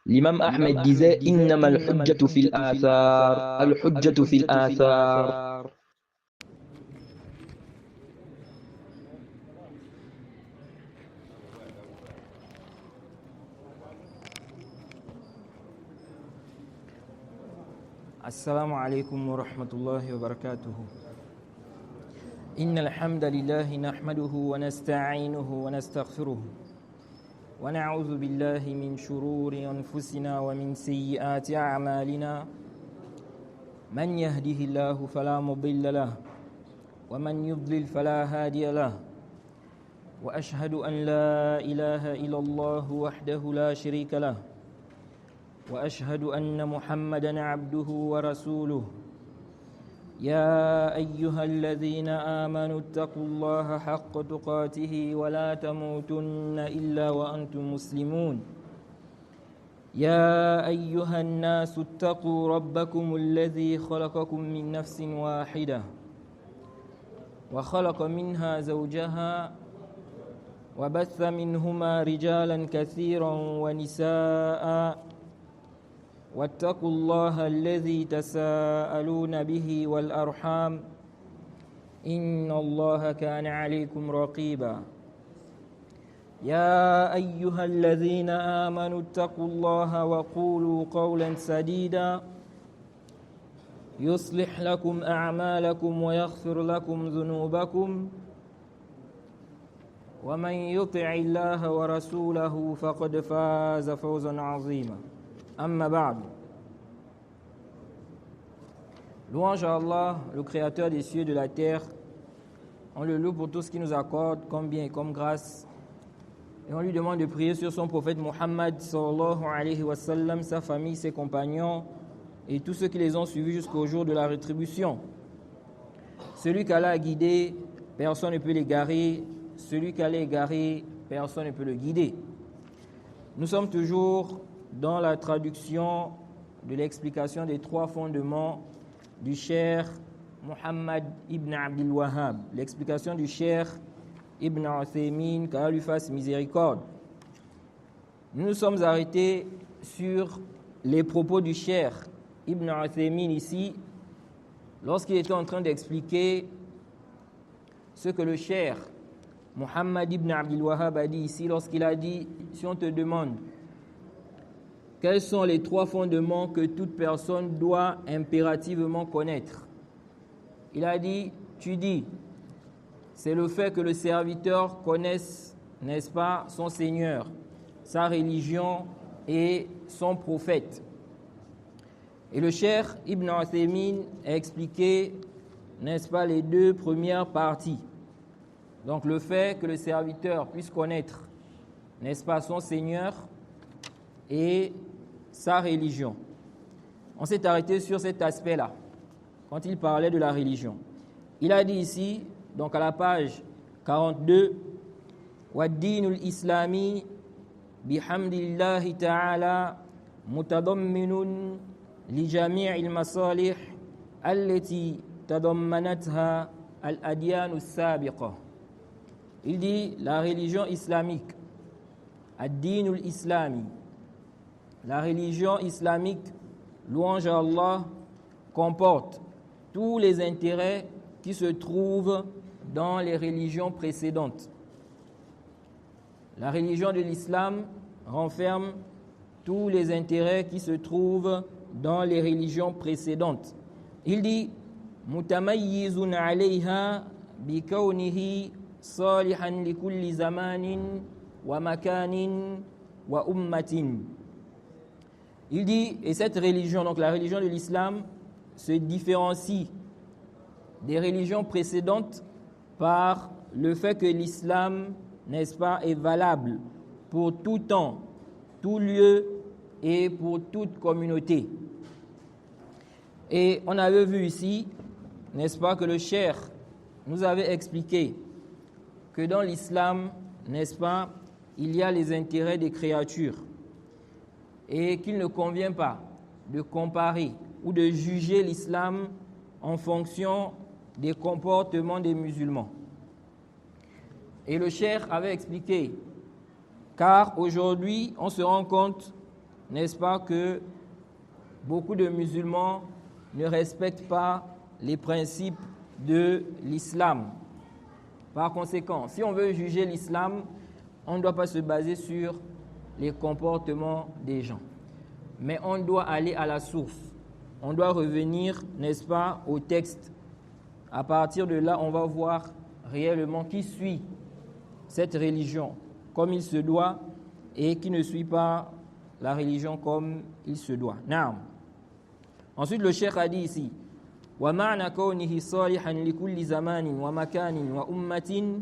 L'imam Ahmed disait Innama al-hujjatu fil athar, al-hujjatu fil athar. السلام عليكم ورحمة الله وبركاته. إن الحمد لله نحمده ونستعينه ونستغفره ونعوذ بالله من شرور أنفسنا ومن سيئات أعمالنا. من يهده الله فلا مضل له ومن يضلل فلا هادي له، وأشهد أن لا إله إلا الله وحده لا شريك له، وأشهد أن محمدًا عبده ورسوله. يا أيها الذين آمنوا اتقوا الله حق تقاته ولا تموتن إلا وأنتم مسلمون. يا أيها الناس اتقوا ربكم الذي خلقكم من نفس واحدة وخلق منها زوجها وبث منهما رجالا كثيرا ونساء، واتقوا الله الذي تساءلون به والأرحام إن الله كان عليكم رقيبا. يا أيها الذين آمنوا اتقوا الله وقولوا قولا سديدا يصلح لكم أعمالكم ويغفر لكم ذنوبكم، ومن يطع الله ورسوله فقد فاز فوزا عظيما. Amma ba'd. Louange à Allah, le créateur des cieux et de la terre. On le loue pour tout ce qu'il nous accorde comme bien et comme grâce. Et on lui demande de prier sur son prophète Muhammad sallallahu alayhi wa sallam, sa famille, ses compagnons et tous ceux qui les ont suivis jusqu'au jour de la rétribution. Celui qu'Allah a guidé, personne ne peut l'égarer. Celui qu'Allah a égaré, personne ne peut le guider. Nous sommes toujours dans la traduction de l'explication des trois fondements du cheikh Muhammad ibn Abdul Wahhab, l'explication du cheikh Ibn Uthaymin, qu'Allah lui fasse miséricorde. Nous nous sommes arrêtés sur les propos du cheikh Ibn Uthaymin ici, lorsqu'il était en train d'expliquer ce que le cheikh Muhammad ibn Abdul Wahhab a dit ici, lorsqu'il a dit, si on te demande quels sont les trois fondements que toute personne doit impérativement connaître? Il a dit, tu dis, c'est le fait que le serviteur connaisse, n'est-ce pas, son Seigneur, sa religion et son prophète. Et le cheikh Ibn Uthaymin a expliqué, n'est-ce pas, les deux premières parties. Donc le fait que le serviteur puisse connaître, n'est-ce pas, son Seigneur et sa religion. On s'est arrêté sur cet aspect-là, quand il parlait de la religion. Il a dit ici, donc à la page 42, وَالدِّينُ الْإِسْلَامِ بِحَمْدِ اللَّهِ تَعَالَى مُتَضَمِّنٌ لِجَمِيعِ الْمَصَالِحِ الَّتِي تَضَمَّنَتْهَا الْأَدْيَانُ السَّابِقَةِ. Il dit, la religion islamique, ad-din al-islami, la religion islamique, louange à Allah, comporte tous les intérêts qui se trouvent dans les religions précédentes. La religion de l'islam renferme tous les intérêts qui se trouvent dans les religions précédentes. Il dit mutamayyizun alayha bi kawnihi salihan li kulli zamanin wa makanin wa ummatin. Il dit, et cette religion, donc la religion de l'islam, se différencie des religions précédentes par le fait que l'islam, n'est-ce pas, est valable pour tout temps, tout lieu et pour toute communauté. Et on avait vu ici, n'est-ce pas, que le cheikh nous avait expliqué que dans l'islam, n'est-ce pas, il y a les intérêts des créatures et qu'il ne convient pas de comparer ou de juger l'islam en fonction des comportements des musulmans. Et le cheikh avait expliqué, car aujourd'hui, on se rend compte n'est-ce pas, que beaucoup de musulmans ne respectent pas les principes de l'islam. Par conséquent, si on veut juger l'islam, on ne doit pas se baser sur les comportements des gens. Mais on doit aller à la source. On doit revenir, n'est-ce pas, au texte. À partir de là, on va voir réellement qui suit cette religion comme il se doit et qui ne suit pas la religion comme il se doit. Naam. Ensuite, le cheikh a dit ici وَمَعْنَ كَوْنِهِ صَالِحًا لِكُلِّ زَمَانٍ وَمَكَانٍ وَأُمَّةٍ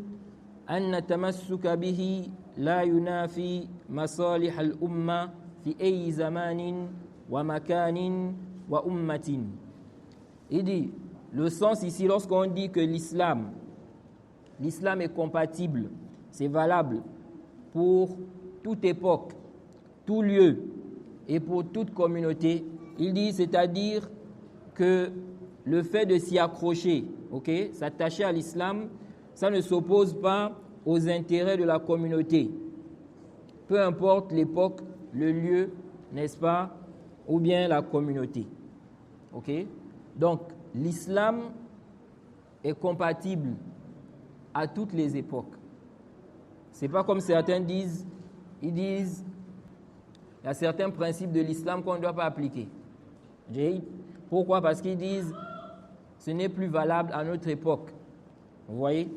أَنَّ التَّمَسُّكَ بِهِ لَا يُنَافِي مَصَالِحَ الْأُمَّةِ في أي زمان ومكان وأمة. Il dit, le sens ici, lorsqu'on dit que l'islam est compatible, c'est valable pour toute époque, tout lieu et pour toute communauté. Il dit, c'est-à-dire que le fait de s'y accrocher, s'attacher à l'islam, ça ne s'oppose pas aux intérêts de la communauté. Peu importe l'époque, le lieu, n'est-ce pas, ou bien la communauté. Donc, l'islam est compatible à toutes les époques. C'est pas comme certains disent, il y a certains principes de l'islam qu'on ne doit pas appliquer. Pourquoi? Parce qu'ils disent, ce n'est plus valable à notre époque. Vous voyez?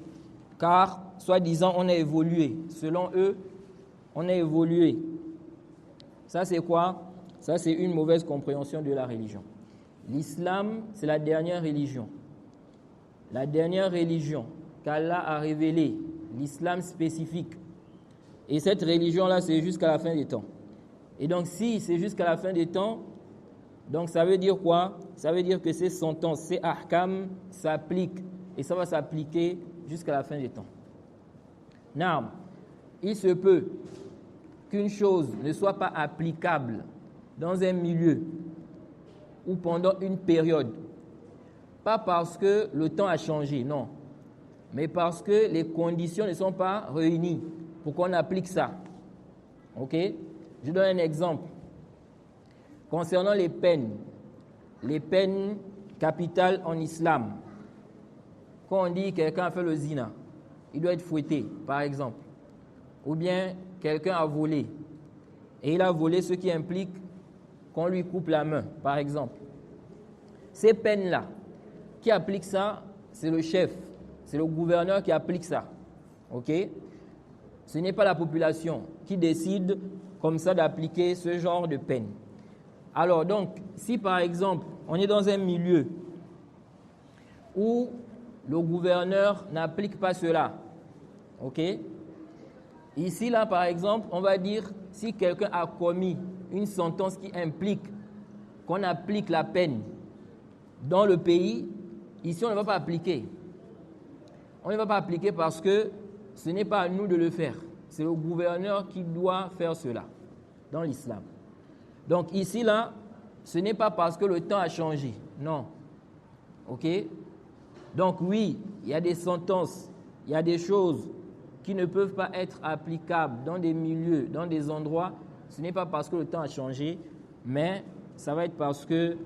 Car, soi-disant, on a évolué. Selon eux, on a évolué. Ça, c'est quoi? Ça, c'est une mauvaise compréhension de la religion. L'islam, c'est la dernière religion. La dernière religion qu'Allah a révélée, l'islam spécifique. Et cette religion-là, c'est jusqu'à la fin des temps. Et donc, si c'est jusqu'à la fin des temps, donc ça veut dire quoi? Ça veut dire que ces sentences, ces ahkam s'appliquent. Et ça va s'appliquer jusqu'à la fin des temps. Non, il se peut qu'une chose ne soit pas applicable dans un milieu ou pendant une période, pas parce que le temps a changé, non, mais parce que les conditions ne sont pas réunies pour qu'on applique ça. Je donne un exemple. Concernant les peines capitales en islam, quand on dit que quelqu'un a fait le zina, il doit être fouetté, par exemple. Ou bien quelqu'un a volé, et il a volé ce qui implique qu'on lui coupe la main, par exemple. Ces peines-là, qui applique ça, c'est le chef, c'est le gouverneur qui applique ça. Ce n'est pas la population qui décide comme ça d'appliquer ce genre de peine. Alors donc, si par exemple, on est dans un milieu où le gouverneur n'applique pas cela, ici, là, par exemple, on va dire, si quelqu'un a commis une sentence qui implique qu'on applique la peine dans le pays, ici, on ne va pas appliquer. On ne va pas appliquer parce que ce n'est pas à nous de le faire. C'est le gouverneur qui doit faire cela dans l'islam. Donc ici, là, ce n'est pas parce que le temps a changé. Non. Donc oui, il y a des sentences, il y a des choses qui ne peuvent pas être applicables dans des milieux, dans des endroits. Ce n'est pas parce que le temps a changé, mais ça va être parce que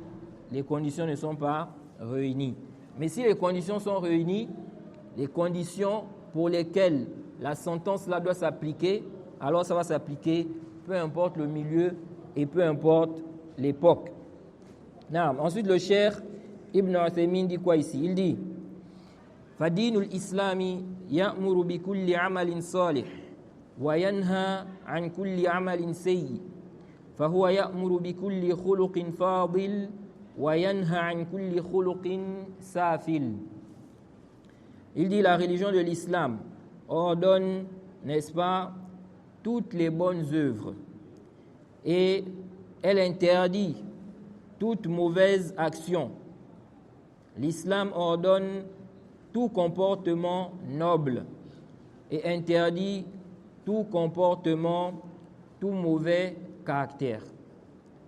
les conditions ne sont pas réunies. Mais si les conditions sont réunies, les conditions pour lesquelles la sentence là doit s'appliquer, alors ça va s'appliquer peu importe le milieu et peu importe l'époque. Ensuite, le cheikh Ibn Uthaymin dit quoi ici? Il dit فَدِينُ الْإِسْلَامِ يَأْمُرُ بِكُلِّ عَمَلٍ صَالِحٍ وَيَنْهَى عَنْ كُلِّ عَمَلٍ سَيِّئٍ فَهُوَ يَأْمُرُ بِكُلِّ خُلُقٍ فَاضِلٍ وَيَنْهَى عَنْ كُلِّ خُلُقٍ سَافِلٍ. Il dit la religion de l'islam ordonne, n'est-ce pas, toutes les bonnes œuvres et elle interdit toute mauvaise action. L'islam ordonne tout comportement noble et interdit tout comportement, tout mauvais caractère.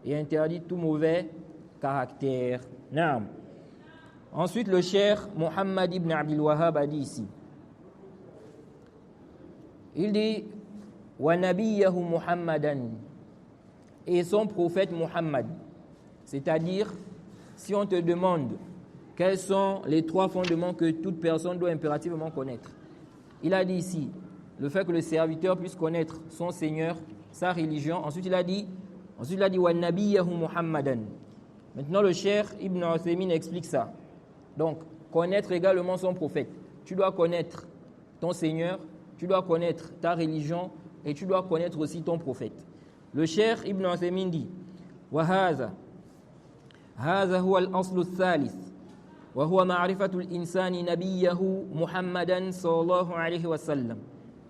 Et interdit tout mauvais caractère. Naam. Ensuite, le cheikh Muhammad ibn Abdul Wahhab a dit ici. Il dit wa nabiyahu Muhammadan et son prophète Muhammad. C'est-à-dire, si on te demande quels sont les 3 fondements que toute personne doit impérativement connaître, il a dit ici, le fait que le serviteur puisse connaître son Seigneur, sa religion. Ensuite, il a dit wa nabiyahu Muhammadan. Maintenant, le cheikh Ibn Uthaymin explique ça. Donc, connaître également son prophète. Tu dois connaître ton Seigneur, tu dois connaître ta religion et tu dois connaître aussi ton prophète. Le cheikh Ibn Uthaymin dit wa hadha huwa al-aslu al-thalith wa huwa ma'rifatu al-insani nabiyahu Muhammadan sallallahu alayhi wa sallam.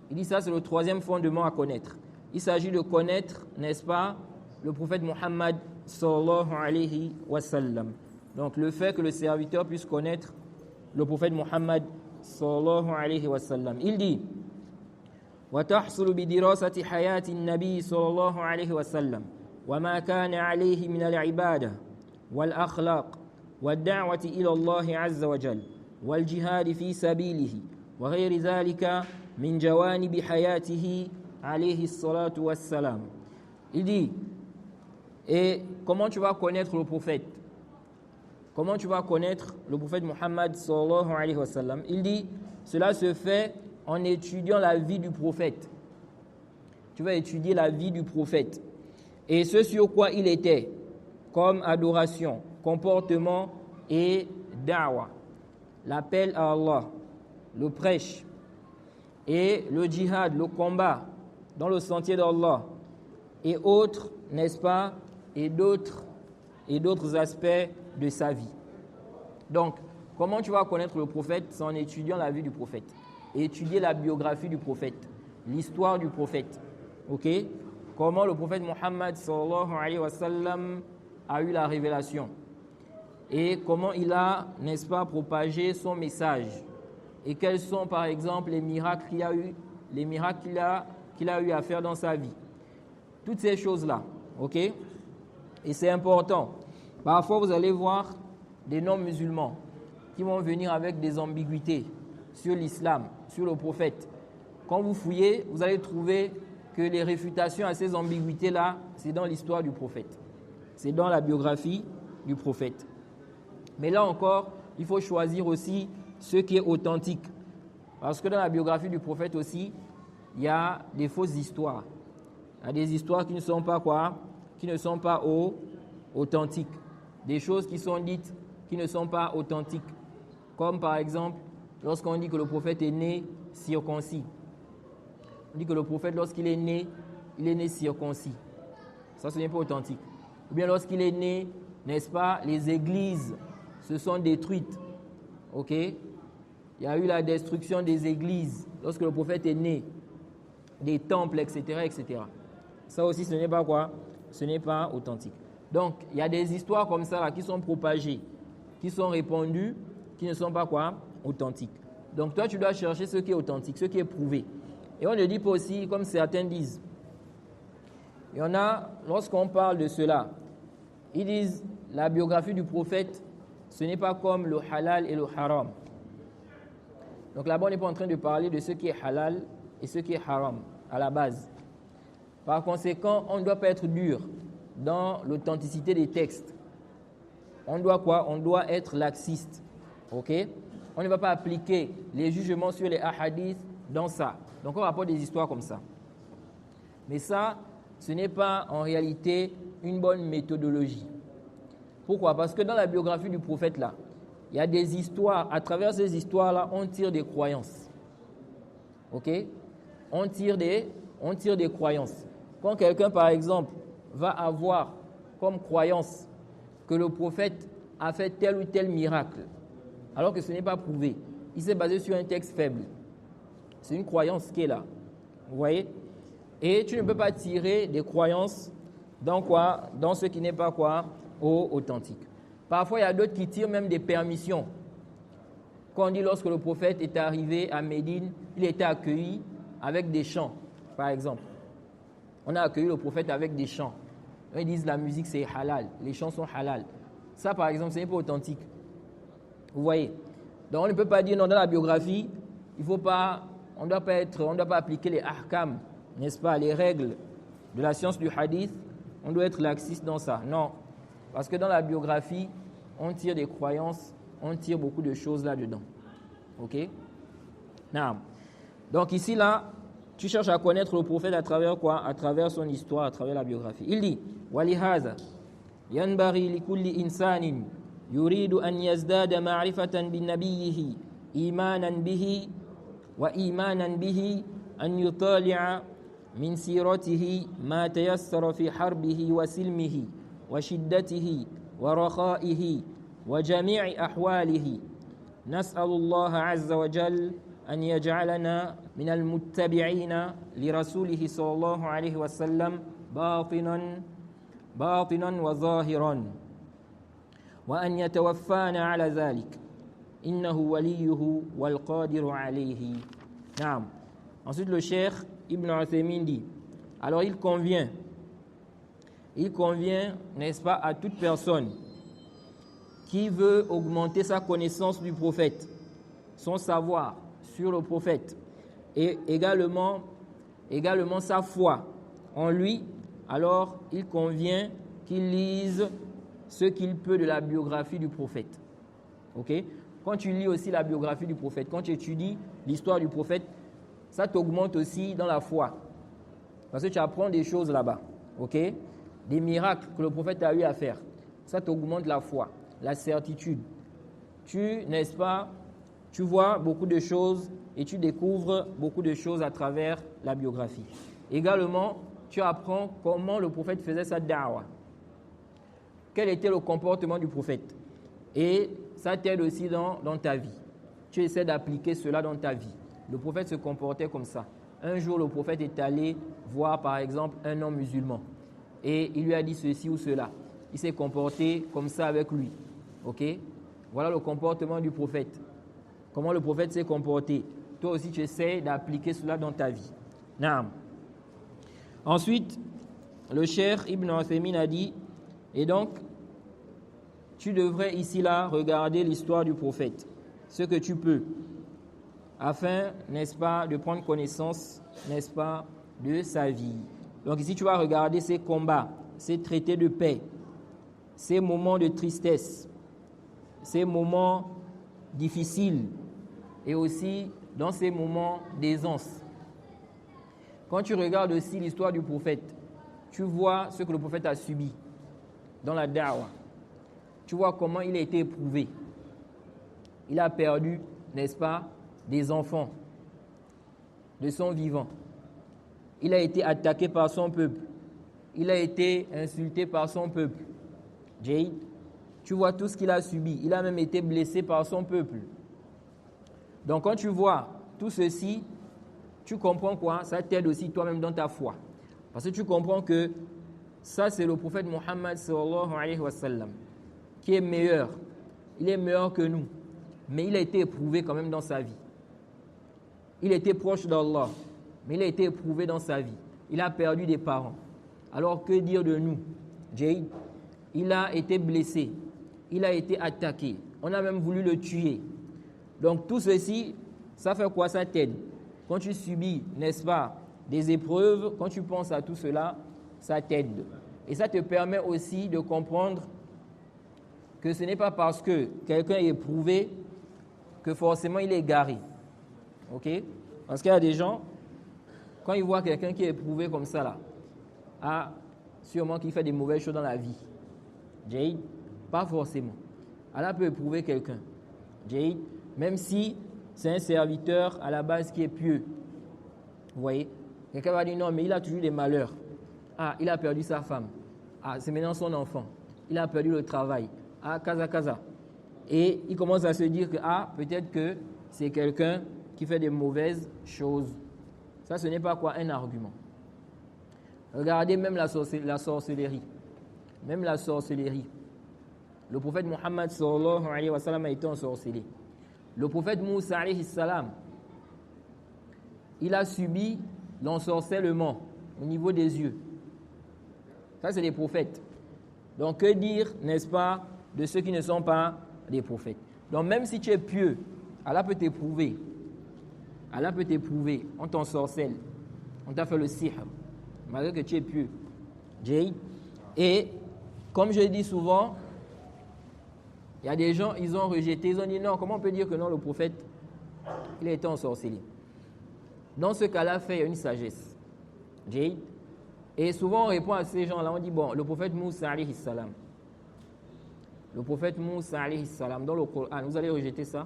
Il dit ça, c'est le 3e fondement à connaître. Il s'agit de connaître, n'est-ce pas, le prophète Muhammad sallallahu alayhi wa sallam. Donc le fait que le serviteur puisse connaître le prophète Muhammad sallallahu alayhi wa sallam. Il dit wa tahsulu bi dirasati hayati an-nabi sallallahu alayhi wa sallam wa ma kana alayhi min al-ibadah wal akhlaq wad da'wati ila Allah azza wa jalla wal jihad fi sabilihi wa ghayri dhalika min jawanib hayatihi alayhi salatu wassalam. Il dit, et comment tu vas connaître le prophète? Comment tu vas connaître le prophète Muhammad sallallahu alayhi wa sallam? Il dit, cela se fait en étudiant la vie du prophète. Tu vas étudier la vie du prophète. Et ce sur quoi il était, comme adoration, comportement et da'wa. L'appel à Allah, le prêche, et le djihad, le combat dans le sentier d'Allah, et autres, n'est-ce pas, et d'autres aspects de sa vie. Donc, comment tu vas connaître le prophète? C'est en étudiant la vie du prophète. Et étudier la biographie du prophète, l'histoire du prophète. Ok? Comment le prophète Muhammad sallallahu alayhi wa sallam a eu la révélation. Et comment il a, n'est-ce pas, propagé son message. Et quels sont, par exemple, les miracles qu'il a eu à faire dans sa vie. Toutes ces choses-là, ok? Et c'est important. Parfois, vous allez voir des non-musulmans qui vont venir avec des ambiguïtés sur l'islam, sur le prophète. Quand vous fouillez, vous allez trouver que les réfutations à ces ambiguïtés-là, c'est dans l'histoire du prophète. C'est dans la biographie du prophète. Mais là encore, il faut choisir aussi ce qui est authentique. Parce que dans la biographie du prophète aussi, il y a des fausses histoires. Il y a des histoires qui ne sont pas quoi? Qui ne sont pas authentiques. Des choses qui sont dites qui ne sont pas authentiques. Comme par exemple, lorsqu'on dit que le prophète est né circoncis. On dit que le prophète, lorsqu'il est né circoncis. Ça, ce n'est pas authentique. Ou bien lorsqu'il est né, n'est-ce pas, les églises se sont détruites. Ok? Il y a eu la destruction des églises lorsque le prophète est né, des temples, etc., etc. Ça aussi, ce n'est pas quoi? Ce n'est pas authentique. Donc, il y a des histoires comme ça là, qui sont propagées, qui sont répandues, qui ne sont pas quoi? Authentiques. Donc, toi, tu dois chercher ce qui est authentique, ce qui est prouvé. Et on ne dit pas aussi, comme certains disent. Il y en a, lorsqu'on parle de cela, ils disent la biographie du prophète, ce n'est pas comme le halal et le haram. Donc là-bas, on n'est pas en train de parler de ce qui est halal et ce qui est haram à la base. Par conséquent, on ne doit pas être dur dans l'authenticité des textes. On doit quoi? On doit être laxiste. Ok? On ne va pas appliquer les jugements sur les hadiths dans ça. Donc on rapporte des histoires comme ça. Mais ça, ce n'est pas en réalité une bonne méthodologie. Pourquoi? Parce que dans la biographie du prophète là, il y a des histoires. À travers ces histoires-là, on tire des croyances. Ok? On tire des croyances. Quand quelqu'un, par exemple, va avoir comme croyance que le prophète a fait tel ou tel miracle, alors que ce n'est pas prouvé, il s'est basé sur un texte faible. C'est une croyance qui est là. Vous voyez? Et tu ne peux pas tirer des croyances dans quoi? Dans ce qui n'est pas quoi? Authentique. Parfois, il y a d'autres qui tirent même des permissions. Quand on dit lorsque le prophète est arrivé à Médine, il était accueilli avec des chants, par exemple. On a accueilli le prophète avec des chants. Ils disent la musique c'est halal, les chants sont halal. Ça, par exemple, ce n'est pas authentique. Vous voyez? Donc, on ne peut pas dire non, dans la biographie, on ne doit pas appliquer les ahkam, n'est-ce pas, les règles de la science du hadith. on doit être laxiste dans ça. Non, parce que dans la biographie, on tire des croyances, on tire beaucoup de choses là-dedans. Ok? Non. Donc ici, là, tu cherches à connaître le prophète à travers quoi? À travers son histoire, à travers la biographie. Il dit, وَلِهَذَا يَنْبَغِي لِكُلِّ إِنسَانٍ يُرِيدُ أَنْ يَزْدَادَ مَعْرِفَةً بِنَبِيِّهِ إِيمَانًا بِهِ وإيمانا به أن يطالع من سيرته ما تيسر في حربه وسلمه وشدته ورخائه وجميع أحواله نسأل الله عز وجل أن يجعلنا من المتبعين لرسوله صلى الله عليه وسلم باطنا وظاهرا وأن يتوفانا على ذلك إنه وليه والقادر عليه. Naam. Ensuite, le cheikh Ibn Uthaymin dit, alors il convient, n'est-ce pas, à toute personne qui veut augmenter sa connaissance du prophète, son savoir sur le prophète, et également sa foi en lui, alors il convient qu'il lise ce qu'il peut de la biographie du prophète. Ok? Quand tu lis aussi la biographie du prophète, quand tu étudies l'histoire du prophète, ça t'augmente aussi dans la foi. Parce que tu apprends des choses là-bas. Ok? Des miracles que le prophète a eu à faire. Ça t'augmente la foi, la certitude. N'est-ce pas, tu vois beaucoup de choses et tu découvres beaucoup de choses à travers la biographie. Également, tu apprends comment le prophète faisait sa da'wa. Quel était le comportement du prophète. Et ça t'aide aussi dans ta vie. Tu essaies d'appliquer cela dans ta vie. Le prophète se comportait comme ça. Un jour, le prophète est allé voir, par exemple, un homme musulman. Et il lui a dit ceci ou cela. Il s'est comporté comme ça avec lui. Ok? Voilà le comportement du prophète. Comment le prophète s'est comporté. Toi aussi, tu essaies d'appliquer cela dans ta vie. Naam. Ensuite, le cheikh Ibn Uthaymin a dit, et donc, tu devrais ici là regarder l'histoire du prophète, ce que tu peux, afin, n'est-ce pas, de prendre connaissance, n'est-ce pas, de sa vie. Donc ici, tu vas regarder ses combats, ses traités de paix, ses moments de tristesse, ses moments difficiles et aussi dans ses moments d'aisance. Quand tu regardes aussi l'histoire du prophète, tu vois ce que le prophète a subi dans la da'wa. Tu vois comment il a été éprouvé. Il a perdu, n'est-ce pas, des enfants de son vivant. Il a été attaqué par son peuple. Il a été insulté par son peuple. Jade, tu vois tout ce qu'il a subi. Il a même été blessé par son peuple. Donc quand tu vois tout ceci, tu comprends quoi? Ça t'aide aussi toi-même dans ta foi. Parce que tu comprends que ça c'est le prophète Muhammad sallallahu alayhi wa sallam qui est meilleur. Il est meilleur que nous. Mais il a été éprouvé quand même dans sa vie. Il était proche d'Allah, mais il a été éprouvé dans sa vie. Il a perdu des parents. Alors que dire de nous? Jade, il a été blessé. Il a été attaqué. On a même voulu le tuer. Donc tout ceci, ça fait quoi? Ça t'aide. Quand tu subis, n'est-ce pas, des épreuves, quand tu penses à tout cela, ça t'aide. Et ça te permet aussi de comprendre que ce n'est pas parce que quelqu'un est éprouvé que forcément il est égaré. Ok? Parce qu'il y a des gens, quand ils voient quelqu'un qui est éprouvé comme ça là, sûrement qu'il fait des mauvaises choses dans la vie. Jade, pas forcément. Allah peut éprouver quelqu'un. Jade, même si c'est un serviteur à la base qui est pieux. Vous voyez? Quelqu'un va dire non, mais il a toujours des malheurs. Il a perdu sa femme. C'est maintenant son enfant. Il a perdu le travail. Kaza. Et il commence à se dire que peut-être que c'est quelqu'un qui fait des mauvaises choses. Ça, ce n'est pas quoi un argument. Regardez même la sorcellerie. Même la sorcellerie. Le prophète Muhammad sallallahu alayhi wa sallam a été ensorcelé. Le prophète Moussa alayhi salam, il a subi l'ensorcellement au niveau des yeux. Ça, c'est les prophètes. Donc, que dire, n'est-ce pas, de ceux qui ne sont pas des prophètes? Donc, même si tu es pieux, Allah peut t'éprouver. Allah peut t'éprouver. On t'ensorcelle. On t'a fait le sihr. Malgré que tu es pieux. Jade. Et comme je dis souvent, il y a des gens, ils ont rejeté, ils ont dit non, comment on peut dire que non, le prophète, il a été ensorcelé. Dans ce cas-là, fait une sagesse. Jade. Et souvent, on répond à ces gens-là, on dit bon, le prophète Moussa alayhi salam. Le prophète Moussa alayhi salam, dans le Coran, vous allez rejeter ça.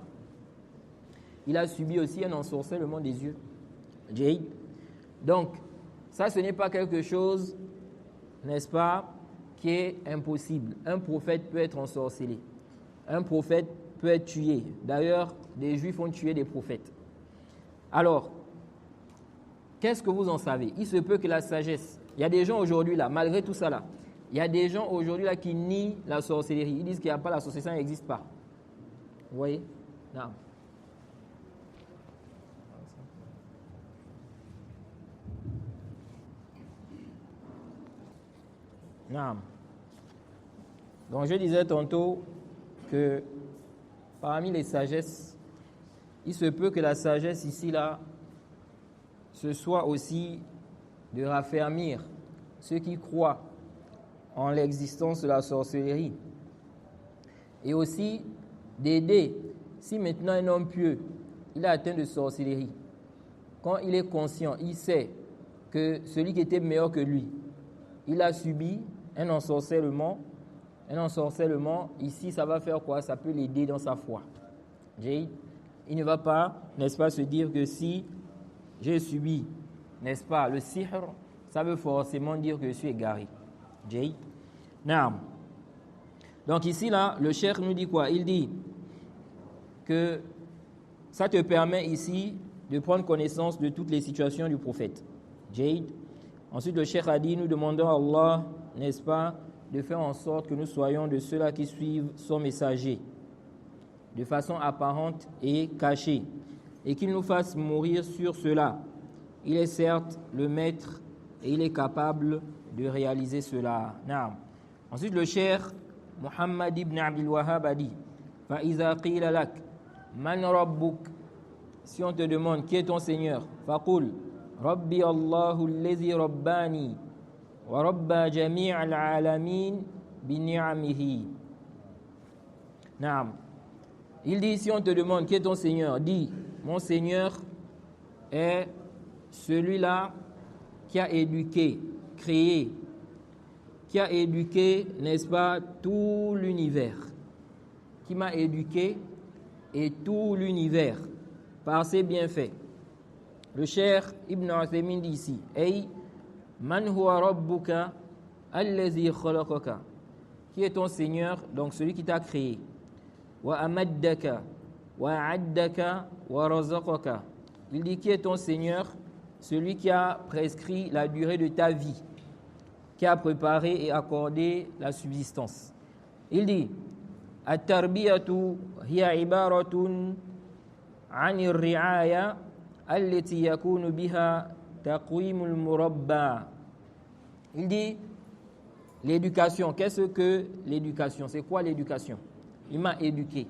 Il a subi aussi un ensorcellement des yeux. Jade. Donc, ça, ce n'est pas quelque chose, n'est-ce pas, qui est impossible. Un prophète peut être ensorcelé. Un prophète peut être tué. D'ailleurs, des Juifs ont tué des prophètes. Alors, qu'est-ce que vous en savez? Il se peut que la sagesse... Il y a des gens aujourd'hui là, malgré tout ça là, il y a des gens aujourd'hui là qui nient la sorcellerie. Ils disent qu'il n'y a pas la sorcellerie, ça n'existe pas. Vous voyez? Non. Non. Donc je disais tantôt que parmi les sagesses, il se peut que la sagesse ici là, ce soit aussi de raffermir ceux qui croient en l'existence de la sorcellerie et aussi d'aider, si maintenant un homme pieux, il est atteint de sorcellerie, quand il est conscient, il sait que celui qui était meilleur que lui, il a subi un ensorcellement, ici ça va faire quoi? Ça peut l'aider dans sa foi. Il ne va pas, n'est-ce pas, se dire que si j'ai subi, n'est-ce pas, le sihr, ça veut forcément dire que je suis égaré. Naam. Donc ici, là, le cheikh nous dit quoi? Il dit que ça te permet ici de prendre connaissance de toutes les situations du prophète. Ensuite, le cheikh a dit, nous demandons à Allah, n'est-ce pas, de faire en sorte que nous soyons de ceux-là qui suivent son messager, de façon apparente et cachée, et qu'il nous fasse mourir sur cela. Il est certes le maître et il est capable de réaliser cela. Naam. Ensuite, le cheikh Muhammad ibn Abdul Wahhab a dit فَإِذَا قِيلَ لَكَ مَنْ رَبُّكَ Si on te demande qui est ton Seigneur, فَقُلْ رَبِّي اللَّهُ الَّذِي رَبَّانِي وَرَبَّى جَمِيعَ الْعَالَمِينَ بِنِعَمِهِ. Naam. Il dit, si on te demande qui est ton Seigneur, dis, mon Seigneur est celui-là qui a éduqué, créé, qui a éduqué, n'est-ce pas, tout l'univers, qui m'a éduqué et tout l'univers par ses bienfaits. Le cheikh Ibn Uthaymin dit ici, Hey, man huwa rabbuka allazi khalaqaka. Qui est ton Seigneur? Donc celui qui t'a créé. Wa amaddaka wa a'addaka wa razaqaka. Il dit, qui est ton Seigneur? Celui qui a prescrit la durée de ta vie, qui a préparé et accordé la subsistance. Il dit, At-tarbiyatu hiya ibaratun 'ani ar-ri'aya allati yakunu biha taqwimul murabba. Il dit, l'éducation, qu'est-ce que l'éducation? C'est quoi l'éducation? Il m'a éduqué.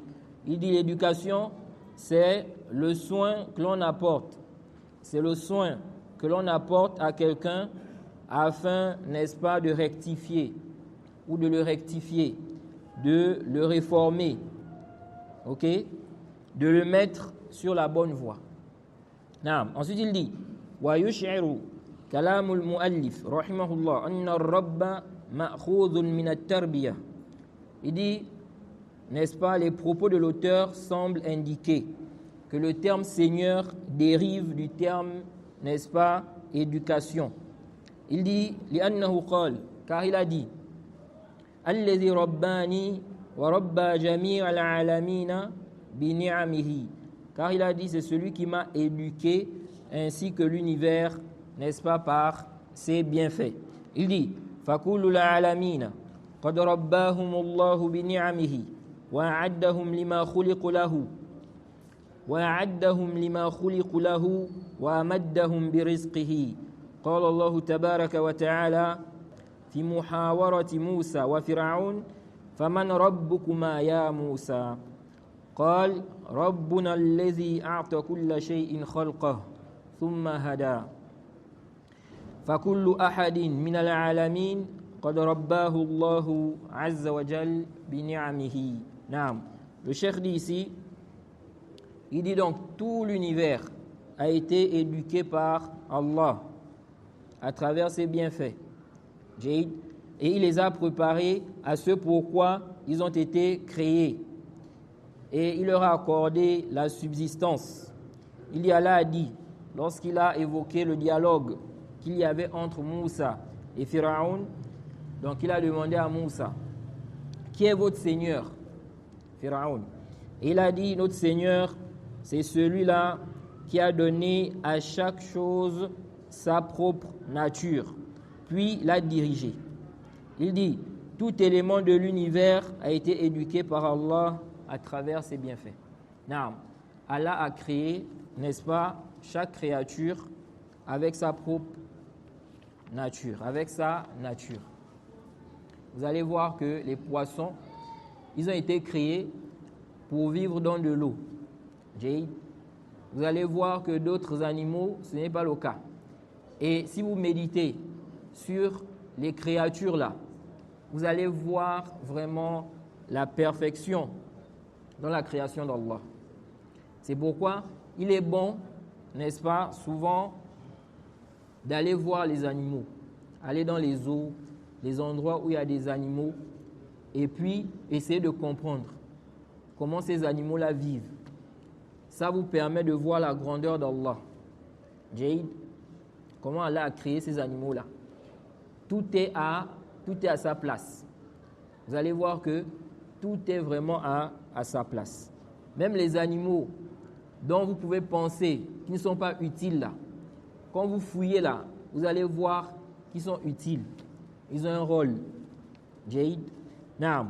Il dit, l'éducation, c'est le soin que l'on apporte. C'est le soin que l'on apporte à quelqu'un afin, n'est-ce pas, de rectifier ou de le rectifier, de le réformer, ok, de le mettre sur la bonne voie. Ensuite, il dit wa yush'iru kalamul muallif rahimahullah anna ar-rabba ma'khudhun min at-tarbiyah. Il dit, n'est-ce pas, les propos de l'auteur semblent indiquer que le terme Seigneur dérive du terme, n'est-ce pas, éducation. Il dit, li'annahu qal, car il a dit, alladhi rabbani wa rabba jami' al-alamina bi ni'amihi. Car il a dit, c'est celui qui m'a éduqué ainsi que l'univers, n'est-ce pas, par ses bienfaits. Il dit, fakulul alamina qad rabbahumullahu bi ni'amihi wa a'addahum lima khuliqu lahu وأعدهم لما خلقوا له وأمدهم برزقه. قال الله تبارك وتعالى في محاورة موسى وفرعون فمن ربكما يا موسى قال ربنا الذي أعطى كل شيء خلقه ثم هدى. فكل أحد من العالمين قد رباه الله عز وجل بنعمه. نعم. Le cheikh dit ici, il dit donc tout l'univers a été éduqué par Allah à travers ses bienfaits. Et il les a préparés à ce pourquoi ils ont été créés. Et il leur a accordé la subsistance. Il y Allah a dit, lorsqu'il a évoqué le dialogue qu'il y avait entre Moussa et Pharaon, donc il a demandé à Moussa, qui est votre Seigneur? Pharaon. Et il a dit, notre Seigneur, c'est celui-là qui a donné à chaque chose sa propre nature, puis l'a dirigé. Il dit, tout élément de l'univers a été éduqué par Allah à travers ses bienfaits. Naam. Allah a créé, n'est-ce pas, chaque créature avec sa propre nature, avec sa nature. Vous allez voir que les poissons, ils ont été créés pour vivre dans de l'eau. Vous allez voir que d'autres animaux, ce n'est pas le cas. Et si vous méditez sur les créatures là, vous allez voir vraiment la perfection dans la création d'Allah. C'est pourquoi il est bon, n'est-ce pas, souvent d'aller voir les animaux, aller dans les eaux, les endroits où il y a des animaux, et puis essayer de comprendre comment ces animaux-là vivent. Ça vous permet de voir la grandeur d'Allah. Jade, comment Allah a créé ces animaux-là. Tout est à sa place. Vous allez voir que tout est vraiment à sa place. Même les animaux dont vous pouvez penser qu'ils ne sont pas utiles là, quand vous fouillez là, vous allez voir qu'ils sont utiles. Ils ont un rôle. Jade. Naam.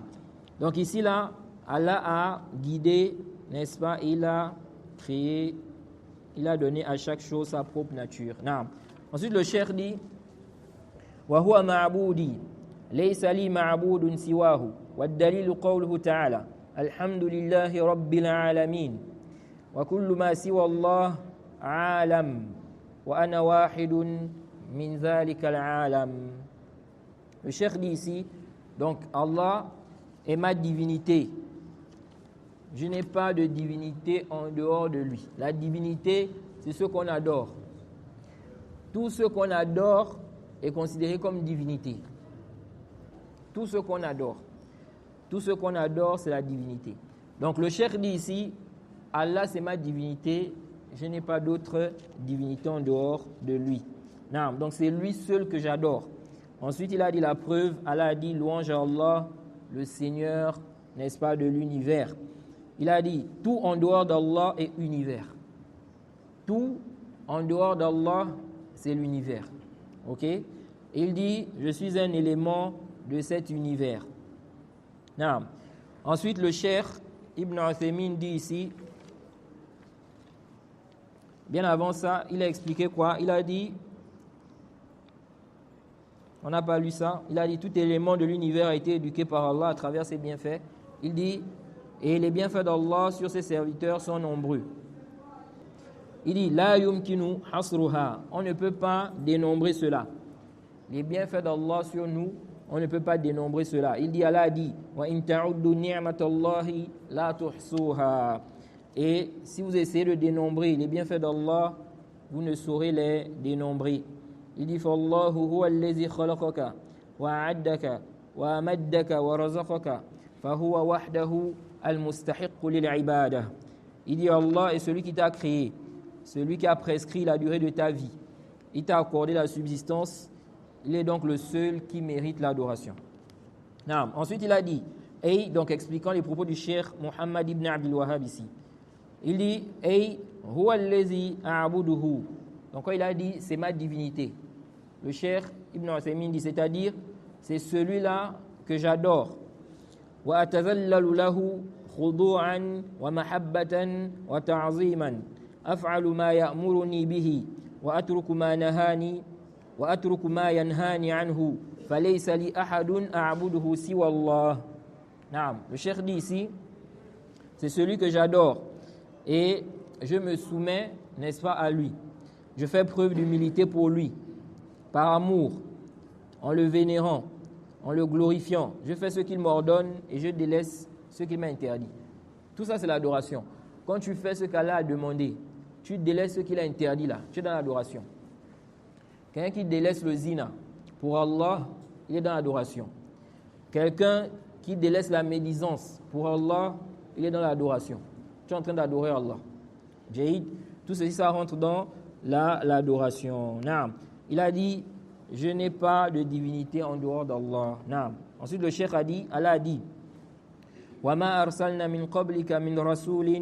Donc ici là, Allah a guidé, n'est-ce pas, il a créé, il a donné à chaque chose sa propre nature. Naam. Ensuite le cheikh dit, wa huwa ma'budi laysa li ma'budun siwahu wad dalil qawluhu ta'ala alhamdulillahi rabbil alamin wa kullu ma siwa Allah alam wa ana wahidun min dhalika al-alam. Le cheikh dit ici, donc Allah est ma divinité. Je n'ai pas de divinité en dehors de lui. La divinité, c'est ce qu'on adore. Tout ce qu'on adore est considéré comme divinité. Tout ce qu'on adore. Tout ce qu'on adore, c'est la divinité. Donc le cheikh dit ici, Allah c'est ma divinité, je n'ai pas d'autre divinité en dehors de lui. Non, donc c'est lui seul que j'adore. Ensuite il a dit la preuve, Allah a dit louange à Allah, le Seigneur, n'est-ce pas, de l'univers. Il a dit tout en dehors d'Allah est univers. Tout en dehors d'Allah, c'est l'univers. Ok? Il dit je suis un élément de cet univers. Non. Ensuite le cheikh Ibn Uthaymin dit ici, bien avant ça, il a expliqué quoi? Il a dit, on n'a pas lu ça, il a dit tout élément de l'univers a été éduqué par Allah à travers ses bienfaits. Il dit, et les bienfaits d'Allah sur ses serviteurs sont nombreux. Il dit, la yumkinu hasruha, on ne peut pas dénombrer cela. Les bienfaits d'Allah sur nous, on ne peut pas dénombrer cela. Il dit, Allah dit, wa in ta'uddu ni'matallahi la tuhsuha. Et si vous essayez de dénombrer les bienfaits d'Allah, vous ne saurez les dénombrer. Il dit, Fallahu huwa allazi khalaqaka wa a'addaka wa amaddaka wa razaqaka fa huwa wahdahu al-mustahiqqu lil-ibadah. Il dit, Allah est celui qui t'a créé, celui qui a prescrit la durée de ta vie. Il t'a accordé la subsistance. Il est donc le seul qui mérite l'adoration. Ensuite, il a dit, et donc expliquant les propos du cheikh Muhammad ibn Abdul Wahhab ici, il dit, huwa allazi a'buduhu. Donc quand il a dit, c'est ma divinité, le cheikh Ibn Uthaymin dit, c'est-à-dire, c'est celui-là que j'adore. Wa atazallalu lahu khudu'an wa mahabbatan wa ta'ziman. Af'alu ma ya'muruni bihi wa atruku ma nahani wa atruku ma yanhani anhu. Falaysa li ahadun a'buduhu siwa Allah. Naam. Le cheikh dit ici, c'est celui que j'adore et je me soumets, n'est-ce pas, à lui. Je fais preuve d'humilité pour lui, par amour, en le vénérant. en le glorifiant. Je fais ce qu'il m'ordonne et je délaisse ce qu'il m'a interdit. Tout ça, c'est l'adoration. Quand tu fais ce qu'Allah a demandé, tu délaisses ce qu'il a interdit là, tu es dans l'adoration. Quelqu'un qui délaisse le zina pour Allah, il est dans l'adoration. Quelqu'un qui délaisse la médisance pour Allah, il est dans l'adoration. Tu es en train d'adorer Allah. Jaïd, tout ceci, ça rentre dans l'adoration. Naam. Il a dit, je n'ai pas de divinité en dehors d'Allah. Naam. Ensuite, le cheikh a dit, Allah a dit, وَمَا أَرْسَلْنَا مِنْ قَبْلِكَ مِنْ رَسُولٍ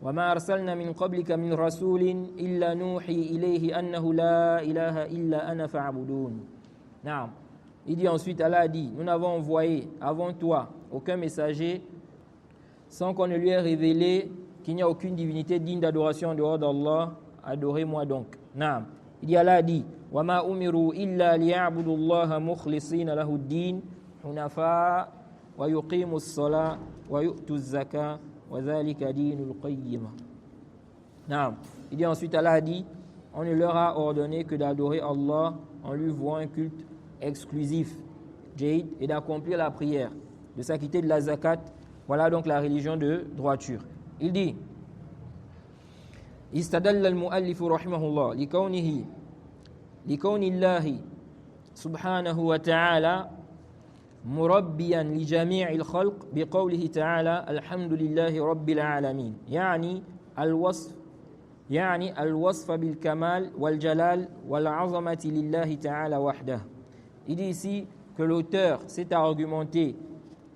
وَمَا أَرْسَلْنَا مِنْ قَبْلِكَ مِنْ رَسُولٍ إِلَّا نُوحِي إِلَيْهِ أَنَّهُ لَا إِلَهَ إِلَّا أَنَا فَاعْبُدُونِ. Naam. Il dit ensuite, Allah a dit, nous n'avons envoyé avant toi aucun messager sans qu'on ne lui ait révélé qu'il n'y a aucune divinité digne d'adoration en dehors d'Allah. Adorez-moi donc. Naam. Il dit, Allah a dit, وَمَا أُمِرُوا إِلَّا لِيَعْبُدُوا اللَّهَ مُخْلِصِينَ لَهُ الدِّينَ حُنَفَاءَ وَيُقِيمُوا الصَّلَاةَ وَيُؤْتُوا الزَّكَاةَ وَذَلِكَ دِينُ الْقَيِّمَةِ. Naam. Il dit ensuite, Allah a dit, on ne leur a ordonné que d'adorer Allah en lui vouant un culte exclusif, Jaïd, et d'accomplir la prière, de s'acquitter de la zakat. Voilà donc la religion de droiture. Il dit, استدل المؤلف رحمه الله لكون الله سبحانه وتعالى مربيا لجميع الخلق بقوله تعالى الحمد لله رب العالمين يعني الوصف بالكمال والجلال والعظمة لله تعالى وحده. Il dit ici que l'auteur s'est argumenté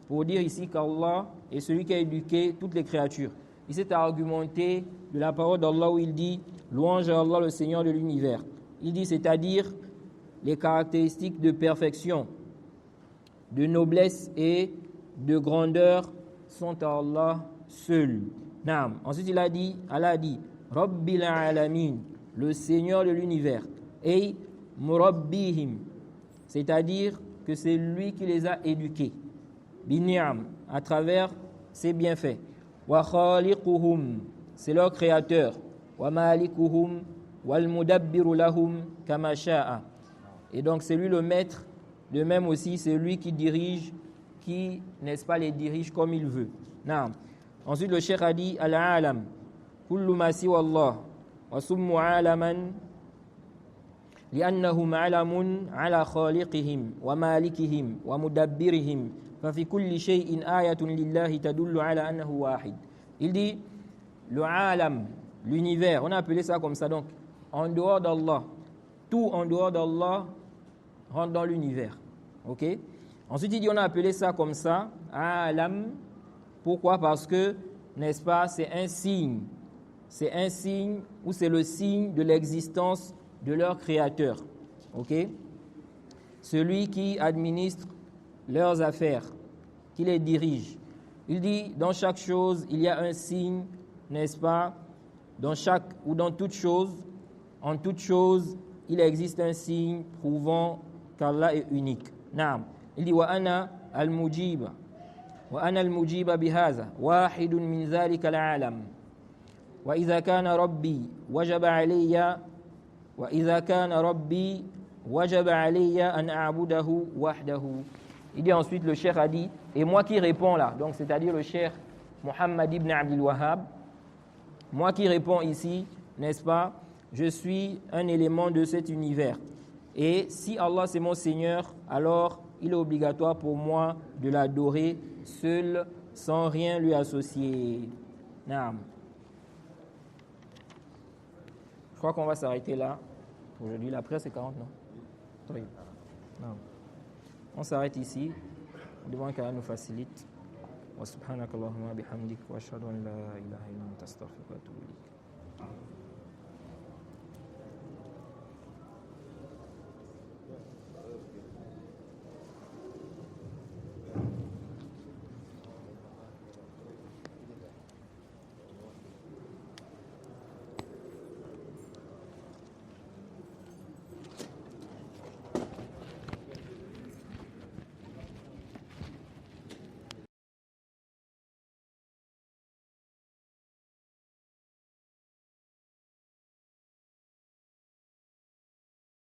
pour dire ici qu'Allah est celui qui a éduqué toutes les créatures. Il s'est argumenté de la parole d'Allah où il dit « Louange à Allah, le Seigneur de l'univers ». Il dit, c'est-à-dire les caractéristiques de perfection, de noblesse et de grandeur sont à Allah seul. Naam. Ensuite, Allah a dit « Rabbil alamin », le Seigneur de l'univers, et « Murabbihim », c'est-à-dire que c'est lui qui les a éduqués, « Bini'am », à travers ses bienfaits. Wa khaliquhum, c'est leur créateur. Wa malikuhum wal mudabbiru lahum kama sha'a. Et donc c'est lui le maître, de même aussi c'est lui qui dirige, qui, n'est-ce pas, les dirige comme il veut. Naam. Ensuite le cheikh a dit al-alam kullu ma siwa Allah wa summu alaman لأنهم علم على خالقهم ومالكهم ومدبرهم ففي كل شيء آية لله تدل على أنه واحد. Il dit le alam, l'univers, on a appelé ça comme ça, donc en dehors d'Allah, tout en dehors d'Allah rentre dans l'univers. Ok? Ensuite il dit on a appelé ça comme ça, alam. Pourquoi? Parce que, n'est-ce pas, c'est un signe ou c'est le signe de l'existence de leur créateur. Ok? Celui qui administre leurs affaires, qui les dirige. Il dit, dans chaque chose, il y a un signe, n'est-ce pas? Dans chaque ou dans toute chose, en toute chose, il existe un signe prouvant qu'Allah est unique. Naam. Il dit, wa ana al-mujiba bihaza, wahidun min dhalika al-alam. Wa idha kana rabbi wajaba alayya وإذا كان ربي وجب علي أن أعبده وحده. Il dit ensuite, le cheikh a dit, et moi qui réponds là, donc c'est-à-dire le cheikh Muhammad ibn Abdul Wahhab, moi qui réponds ici, n'est-ce pas, je suis un élément de cet univers. Et si Allah c'est mon Seigneur, alors il est obligatoire pour moi de l'adorer seul, sans rien lui associer. Naam. Je crois qu'on va s'arrêter là. Aujourd'hui, la prière c'est 40, non? Oui. Non. On s'arrête ici. Devant qu'Allah nous facilite. Wa subhanakallahumma bihamdik wa ashhadu an la ilaha illa anta astaghfiruka wa atubu ilayk.